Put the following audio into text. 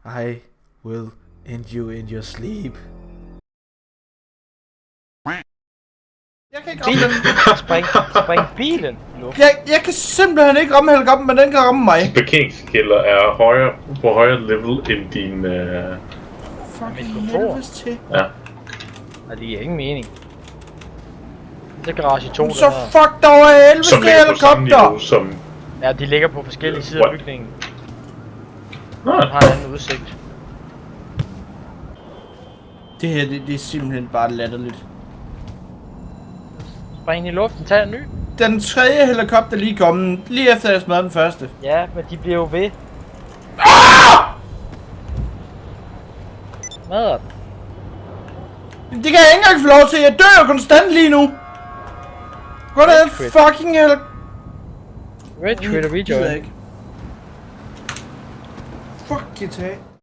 I will end you in your sleep. Jeg kan ikke ramme den. Spring bilen. Jeg kan simpelthen ikke ramme helikopteren, men den kan ramme mig. Parkeringskælder er på højere level end din... Fucking helvedes til. Ja. Nej, det giver ingen mening. Det er garage 2, Så fuck dog af helvedes Som til ligger på samme niveau helikopter. som... Ja, de ligger på forskellige sider af bygningen. Nå, De har en anden udsigt. Det her, det er simpelthen bare latterligt. Spring i luften, tag en ny. Den tredje helikopter lige kommet, lige efter jeg smadrede den første. Ja, men de bliver jo ved. Smadrer den. Det kan jeg ikke engang få lov til, jeg dør konstant lige nu. Hvor er det fucking helikopter? Retreat og rejoin. Fuck, GTA.